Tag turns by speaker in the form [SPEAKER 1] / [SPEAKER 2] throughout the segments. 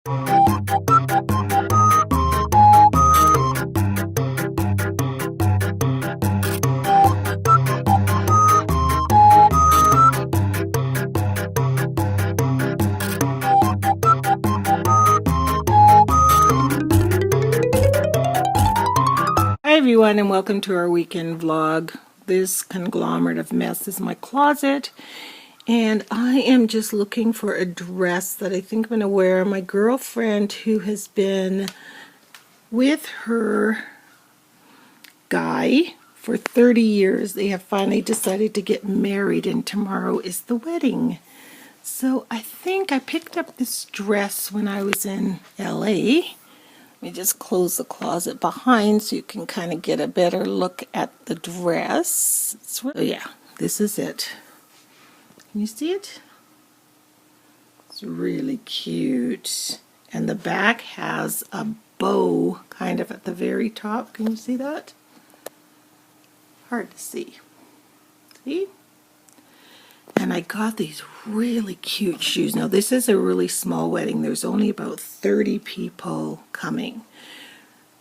[SPEAKER 1] Hi everyone, and welcome to our weekend vlog. This conglomerate of mess is my closet, and I am just looking for a dress that I think I'm going to wear. My girlfriend, who has been with her guy for 30 years, they have finally decided to get married, and tomorrow is the wedding. So I think I picked up this dress when I was in LA. Let me just close the closet behind so you can kind of get a better look at the dress. So yeah, this is it. Can you see it? It's really cute. And the back has a bow kind of at the very top. Can you see that? Hard to see. See? And I got these really cute shoes. Now this is a really small wedding. There's only about 30 people coming.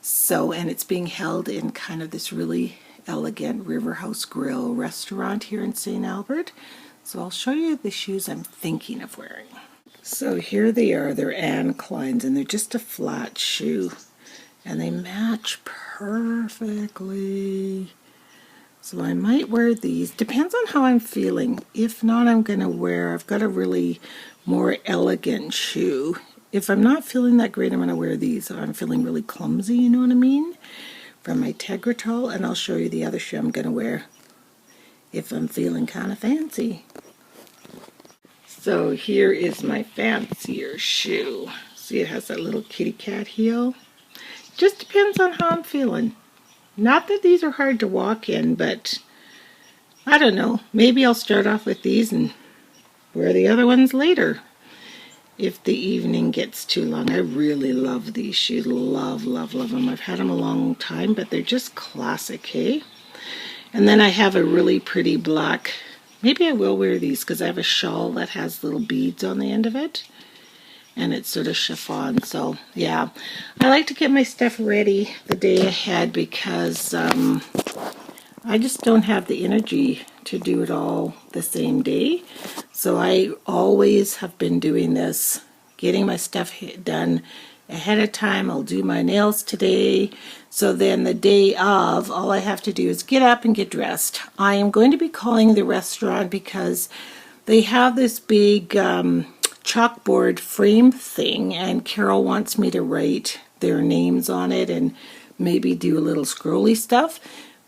[SPEAKER 1] So, and it's being held in kind of this really elegant River House Grill restaurant here in St. Albert. So I'll show you the shoes I'm thinking of wearing. So here they are. They're Anne Kleins, and they're just a flat shoe. And they match perfectly. So I might wear these. Depends on how I'm feeling. If not, I'm going to wear, I've got a really more elegant shoe. If I'm not feeling that great, I'm going to wear these. If I'm feeling really clumsy, you know what I mean? From my Tegretol, and I'll show you the other shoe I'm going to wear if I'm feeling kind of fancy. So here is my fancier shoe. See, it has that little kitty cat heel. Just depends on how I'm feeling. Not that these are hard to walk in, but I don't know. Maybe I'll start off with these and wear the other ones later if the evening gets too long. I really love these shoes. Love, love, love them. I've had them a long time, but they're just classic, hey? And then I have a really pretty black, maybe I will wear these because I have a shawl that has little beads on the end of it. And it's sort of chiffon. So yeah, I like to get my stuff ready the day ahead because I just don't have the energy to do it all the same day. So I always have been doing this, getting my stuff done ahead of time. I'll do my nails today. So then the day of, all I have to do is get up and get dressed. I am going to be calling the restaurant because they have this big chalkboard frame thing, and Carol wants me to write their names on it and maybe do a little scrolly stuff,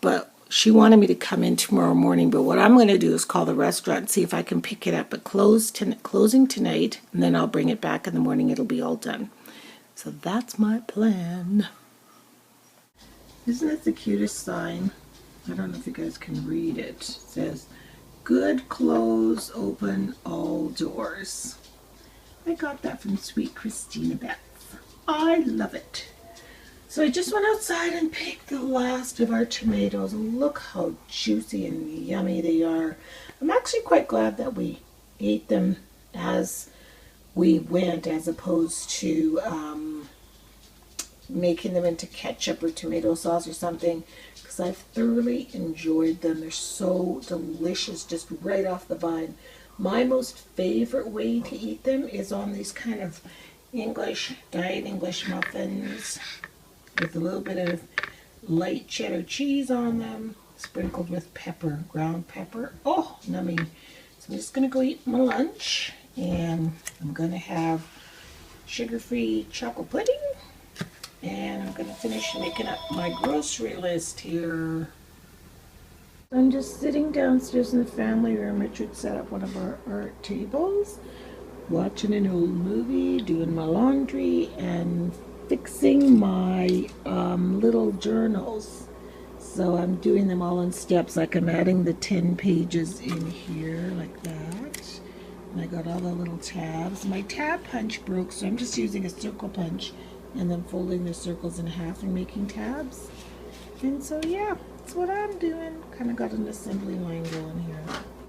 [SPEAKER 1] but she wanted me to come in tomorrow morning. But what I'm going to do is call the restaurant and see if I can pick it up at closing tonight, and then I'll bring it back in the morning. It'll be all done. So that's my plan. Isn't it the cutest sign? I don't know if you guys can read it. It says, "Good clothes open all doors." I got that from Sweet Christina Beth. I love it. So I just went outside and picked the last of our tomatoes. Look how juicy and yummy they are. I'm actually quite glad that we ate them as we went, as opposed to making them into ketchup or tomato sauce or something, because I've thoroughly enjoyed them. They're so delicious just right off the vine. My most favorite way to eat them is on these kind of diet English muffins with a little bit of light cheddar cheese on them, sprinkled with pepper, ground pepper. Oh, nummy. So I'm just going to go eat my lunch, and I'm going to have sugar-free chocolate pudding, and I'm going to finish making up my grocery list here. I'm just sitting downstairs in the family room. Richard set up one of our art tables, watching an old movie, doing my laundry, and fixing my little journals. So I'm doing them all in steps, like I'm adding the 10 pages in here, like that. And I got all the little tabs. My tab punch broke, so I'm just using a circle punch and then folding the circles in half and making tabs. And so yeah, that's what I'm doing. Kind of got an assembly line going here.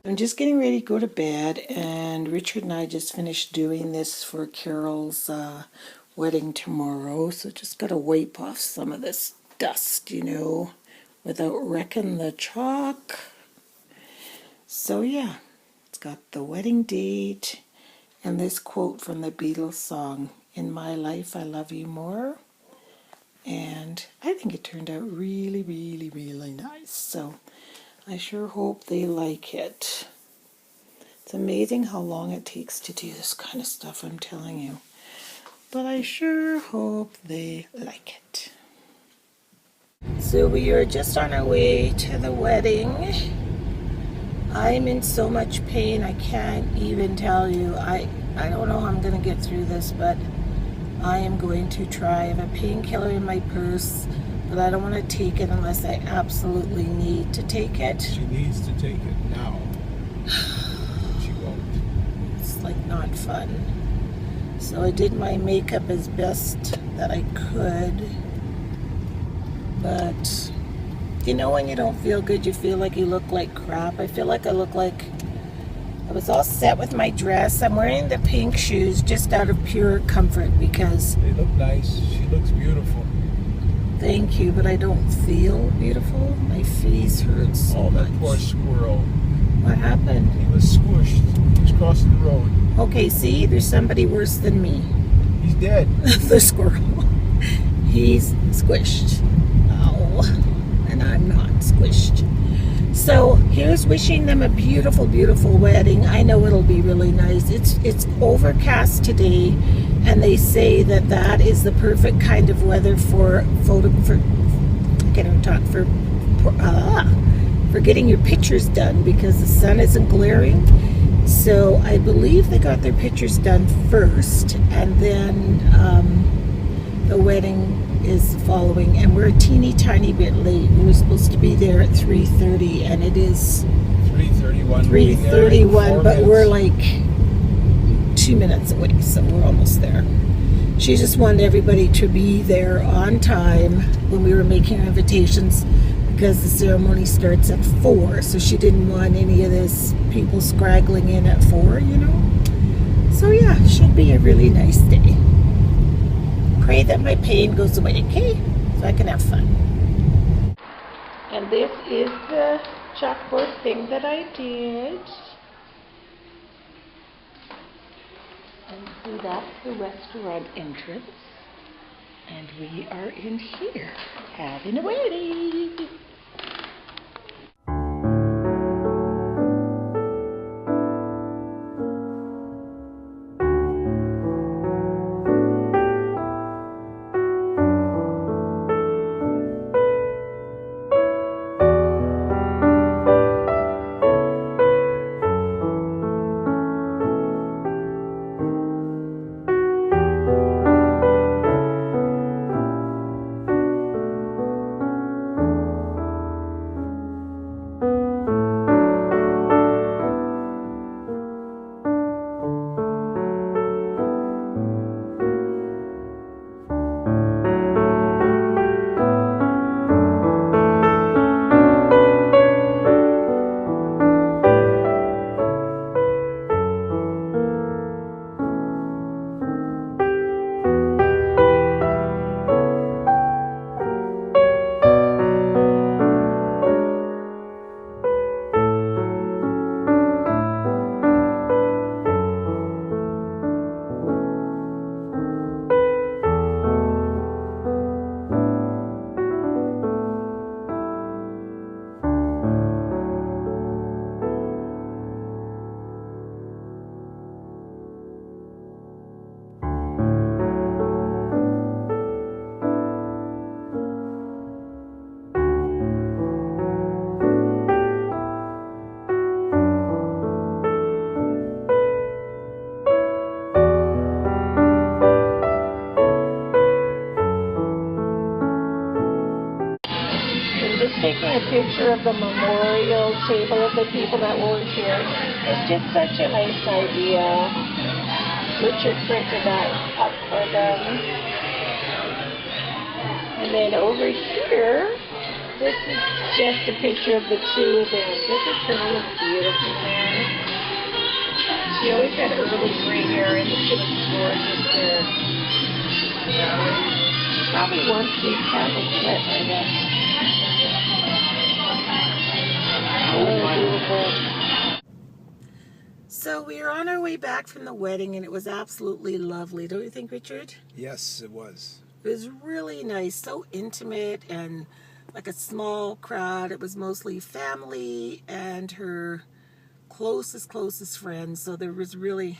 [SPEAKER 1] I'm just getting ready to go to bed, and Richard and I just finished doing this for Carol's wedding tomorrow, so just got to wipe off some of this dust, without wrecking the chalk. So yeah, it's got the wedding date and this quote from the Beatles song, "In my life I love you more." And I think it turned out really, really, really nice. So I sure hope they like it. It's amazing how long it takes to do this kind of stuff, I'm telling you. But I sure hope they like it. So we are just on our way to the wedding. I'm in so much pain, I can't even tell you. I don't know how I'm going to get through this, but I am going to try. I have a painkiller in my purse, but I don't want to take it unless I absolutely need to take it.
[SPEAKER 2] She needs to take it now. She won't.
[SPEAKER 1] It's like not fun. So I did my makeup as best that I could. But when you don't feel good, you feel like you look like crap. I feel like I look like I was all set with my dress. I'm wearing the pink shoes just out of pure comfort because
[SPEAKER 2] they look nice. She looks beautiful.
[SPEAKER 1] Thank you, but I don't feel beautiful. My face hurts so much.
[SPEAKER 2] That poor squirrel.
[SPEAKER 1] What happened?
[SPEAKER 2] He was squished. He was crossing the road.
[SPEAKER 1] Okay, see, there's somebody worse than me.
[SPEAKER 2] He's dead.
[SPEAKER 1] The squirrel. He's squished. Oh, and I'm not squished. So here's wishing them a beautiful, beautiful wedding. I know it'll be really nice. It's overcast today, and they say that is the perfect kind of weather for getting your pictures done because the sun isn't glaring. So I believe they got their pictures done first, and then the wedding is following, and we're a teeny tiny bit late. We were supposed to be there at 3:30, and it is
[SPEAKER 2] 3:31.
[SPEAKER 1] 3:31, but we're like 2 minutes away, so we're almost there. She just wanted everybody to be there on time when we were making invitations because the ceremony starts at 4, so she didn't want any of this people scraggling in at 4, So yeah, it should be a really nice day. Pray that my pain goes away, okay? So I can have fun. And this is the chalkboard thing that I did. And see, that's the restaurant entrance. And we are in here having a wedding. Taking a picture of the memorial table of the people that were here. It's just such a nice idea. Richard printed that up for them. And then over here This is just a picture of the two of them. Doesn't Pearl look beautiful there? She always had early gray hair and she looks gorgeous there. Probably wants these candles lit, I guess. Oh, beautiful. So we are on our way back from the wedding and it was absolutely lovely. Don't you think, Richard?
[SPEAKER 2] Yes, it was.
[SPEAKER 1] It was really nice, so intimate and like a small crowd. It was mostly family and her closest friends. So there was really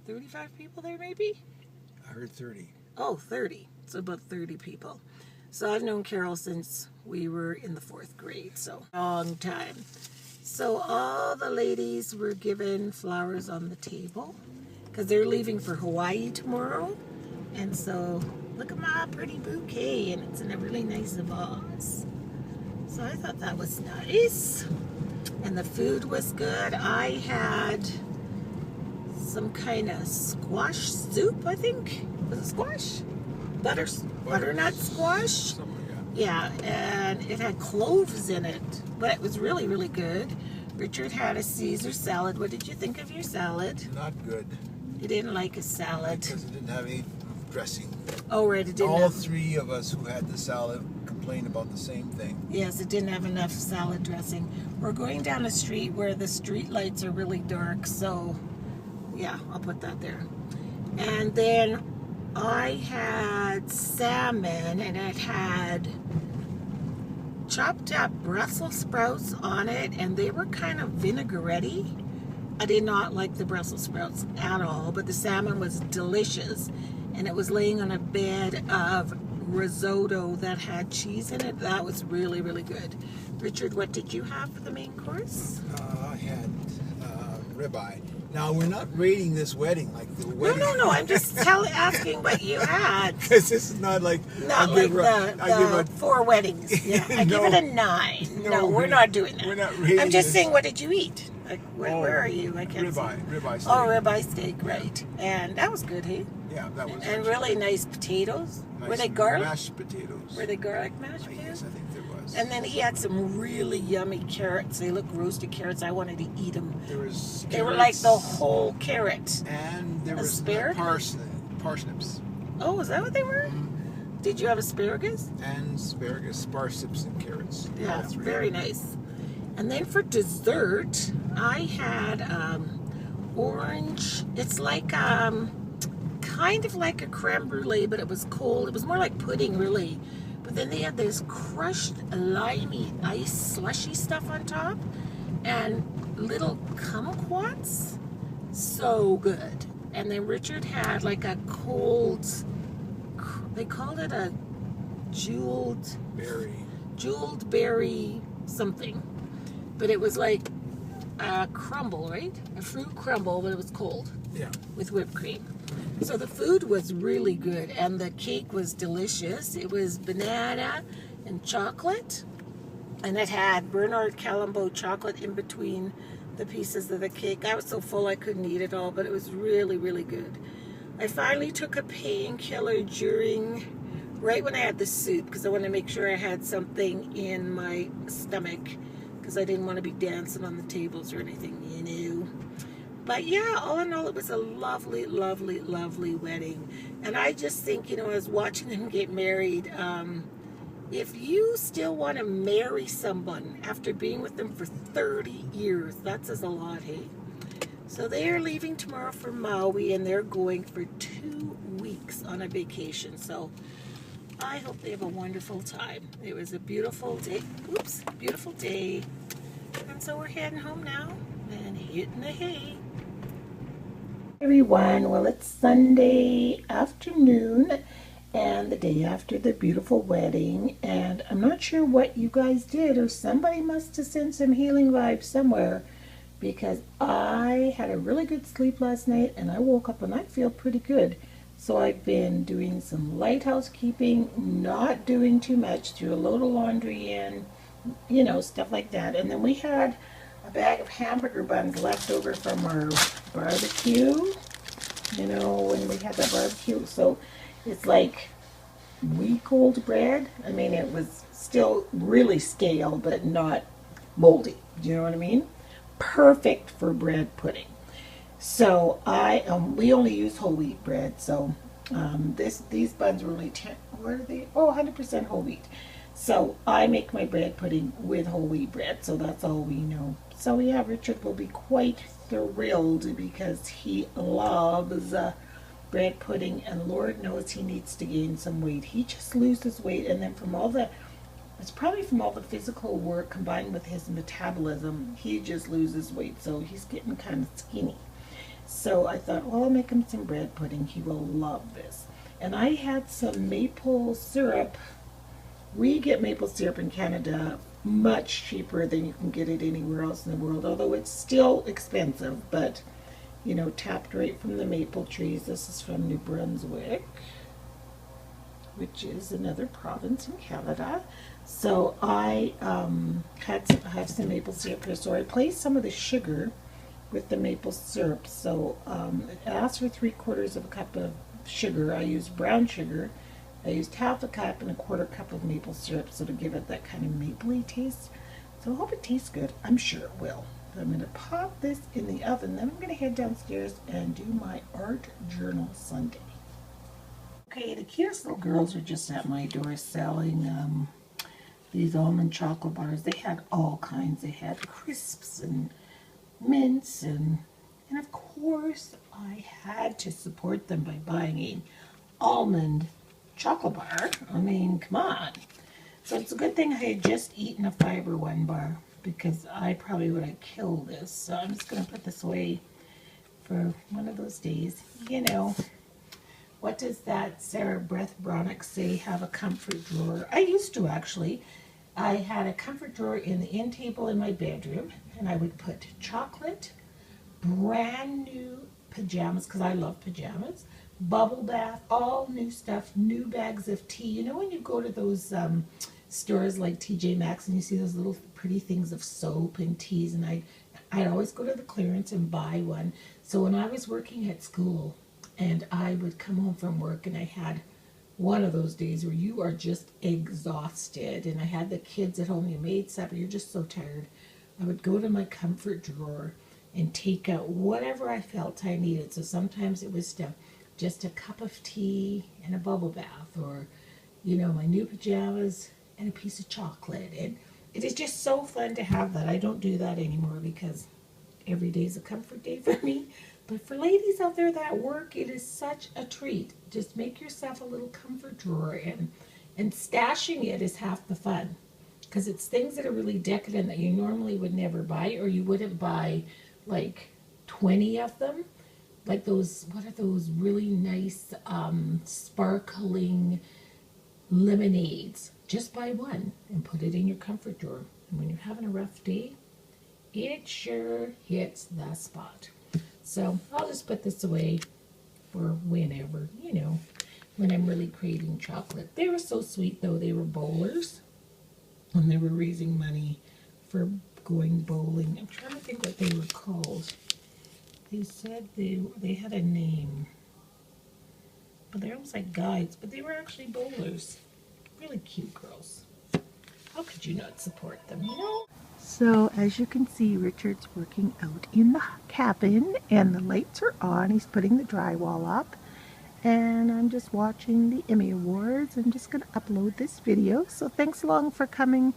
[SPEAKER 1] 35 people there, maybe?
[SPEAKER 2] I heard 30.
[SPEAKER 1] Oh, 30. So about 30 people. So I've known Carol since we were in the 4th grade, so long time. So all the ladies were given flowers on the table because they're leaving for Hawaii tomorrow. And so look at my pretty bouquet, and it's in a really nice vase. So I thought that was nice. And the food was good. I had some kind of squash soup, I think. Was it squash? Butternut squash?
[SPEAKER 2] Something like that.
[SPEAKER 1] Yeah, and it had cloves in it. But it was really, really good. Richard had a Caesar salad. What did you think of your salad?
[SPEAKER 2] Not good.
[SPEAKER 1] You didn't like a salad.
[SPEAKER 2] Because it didn't have any dressing.
[SPEAKER 1] Oh, right, it didn't
[SPEAKER 2] All
[SPEAKER 1] have...
[SPEAKER 2] 3 of us who had the salad complained about the same thing.
[SPEAKER 1] Yes, it didn't have enough salad dressing. We're going down a street where the street lights are really dark, so yeah, I'll put that there. And then I had salmon, and it had chopped up Brussels sprouts on it, and they were kind of vinaigrette-y. I did not like the Brussels sprouts at all, but the salmon was delicious, and it was laying on a bed of risotto that had cheese in it. That was really, really good. Richard, what did you have for the main course?
[SPEAKER 2] I had ribeye. Now, we're not rating this wedding like the wedding.
[SPEAKER 1] No. I'm just asking what you had.
[SPEAKER 2] Because this is not like...
[SPEAKER 1] Not like the 4 weddings. Yeah, I give it a 9. No, we're not doing that.
[SPEAKER 2] We're not rating
[SPEAKER 1] I'm just
[SPEAKER 2] this.
[SPEAKER 1] saying, what did you eat? Like, where are you? I can't see.
[SPEAKER 2] Ribeye steak.
[SPEAKER 1] Oh, ribeye steak, right. And that was good, hey?
[SPEAKER 2] Yeah, that was...
[SPEAKER 1] And really nice potatoes.
[SPEAKER 2] nice.
[SPEAKER 1] Were they garlic?
[SPEAKER 2] Mashed potatoes.
[SPEAKER 1] Were they garlic mashed potatoes?
[SPEAKER 2] Yes, I think there was.
[SPEAKER 1] And then he had some really yummy carrots. They look roasted carrots. I wanted to eat them.
[SPEAKER 2] There was
[SPEAKER 1] They were like the whole carrot.
[SPEAKER 2] And there
[SPEAKER 1] Asparagus?
[SPEAKER 2] was parsnips.
[SPEAKER 1] Oh, is that what they were?
[SPEAKER 2] Mm-hmm.
[SPEAKER 1] Did you have asparagus?
[SPEAKER 2] And asparagus, parsnips, and carrots.
[SPEAKER 1] Yeah,
[SPEAKER 2] All 3.
[SPEAKER 1] very nice. And then for dessert, I had orange. It's like kind of like a creme brulee, but it was cold. It was more like pudding, really. But then they had this crushed limey ice slushy stuff on top and little kumquats. So good. And then Richard had like a cold, they called it a jeweled berry something. But it was like a crumble, right? A fruit crumble, but it was cold.
[SPEAKER 2] Yeah.
[SPEAKER 1] With whipped cream. So the food was really good, and the cake was delicious. It was banana and chocolate, and it had Bernard Calambo chocolate in between the pieces of the cake. I was so full I couldn't eat it all, but it was really, really good. I finally took a painkiller right when I had the soup, because I wanted to make sure I had something in my stomach, because I didn't want to be dancing on the tables or anything, you know. But yeah, all in all, it was a lovely, lovely, lovely wedding. And I just think, I was watching them get married. If you still want to marry someone after being with them for 30 years, that says a lot, hey? So they are leaving tomorrow for Maui, and they're going for 2 weeks on a vacation. So I hope they have a wonderful time. It was a beautiful day. Oops, beautiful day. And so we're heading home now and hitting the hay. Everyone, well, it's Sunday afternoon and the day after the beautiful wedding, and I'm not sure what you guys did, or somebody must have sent some healing vibes somewhere, because I had a really good sleep last night and I woke up and I feel pretty good. So I've been doing some light housekeeping, not doing too much, threw a load of laundry in, stuff like that. And then we had a bag of hamburger buns left over from our barbecue, when we had that barbecue. So it's like week old bread. I mean, it was still really stale, but not moldy. Do you know what I mean? Perfect for bread pudding. So we only use whole wheat bread. So these buns were only 10. What are they? Oh, 100% whole wheat. So I make my bread pudding with whole wheat bread. So that's all we know. So yeah, Richard will be quite thrilled because he loves bread pudding, and Lord knows he needs to gain some weight. He just loses weight, and then it's probably from all the physical work combined with his metabolism, he just loses weight. So he's getting kind of skinny. So I thought, well, I'll make him some bread pudding. He will love this. And I had some maple syrup. We get maple syrup in Canada much cheaper than you can get it anywhere else in the world, although it's still expensive, but tapped right from the maple trees. This is from New Brunswick, which is another province in Canada. So I have some maple syrup here. So I placed some of the sugar with the maple syrup. So it asks for 3/4 of a cup of sugar. I used brown sugar. I used half a cup and a 1/4 cup of maple syrup, so to give it that kind of mapley taste. So I hope it tastes good. I'm sure it will. I'm going to pop this in the oven. Then I'm going to head downstairs and do my art journal Sunday. Okay, the cutest little girls are just at my door selling these almond chocolate bars. They had all kinds. They had crisps and mints, and of course I had to support them by buying an almond chocolate bar. I mean, come on. So it's a good thing I had just eaten a fiber one bar, because I probably would have killed this. So I'm just going to put this away for one of those days. What does that Sarah Breath Bronick say? Have a comfort drawer. I used to, actually. I had a comfort drawer in the end table in my bedroom, and I would put chocolate, brand new pajamas, because I love pajamas, bubble bath, all new stuff, new bags of tea. When you go to those stores like TJ Maxx and you see those little pretty things of soap and teas, and I'd always go to the clearance and buy one. So when I was working at school and I would come home from work and I had one of those days where you are just exhausted, and I had the kids at home, you made supper, you're just so tired, I would go to my comfort drawer and take out whatever I felt I needed. So sometimes it was just a cup of tea and a bubble bath, or my new pajamas and a piece of chocolate. And it is just so fun to have that. I don't do that anymore because every day is a comfort day for me. But for ladies out there that work, it is such a treat. Just make yourself a little comfort drawer, and stashing it is half the fun, because it's things that are really decadent that you normally would never buy, or you wouldn't buy like 20 of them. Like those, what are those really nice sparkling lemonades? Just buy one and put it in your comfort drawer. And when you're having a rough day, it sure hits the spot. So I'll just put this away for whenever, when I'm really craving chocolate. They were so sweet, though. They were bowlers, and they were raising money for going bowling. I'm trying to think what they were called. They said they had a name, but they're almost like guides, but they were actually bowlers. Really cute girls. How could you not support them, So as you can see, Richard's working out in the cabin, and the lights are on. He's putting the drywall up, and I'm just watching the Emmy Awards. I'm just going to upload this video. So thanks a lot for coming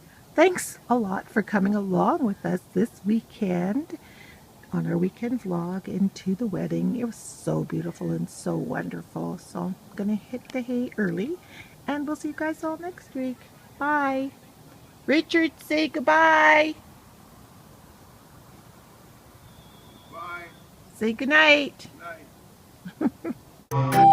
[SPEAKER 1] along with us this weekend on our weekend vlog into the wedding. It was so beautiful and so wonderful. So I'm going to hit the hay early, and we'll see you guys all next week. Bye. Richard, say goodbye.
[SPEAKER 2] Bye.
[SPEAKER 1] Say goodnight.
[SPEAKER 2] Night.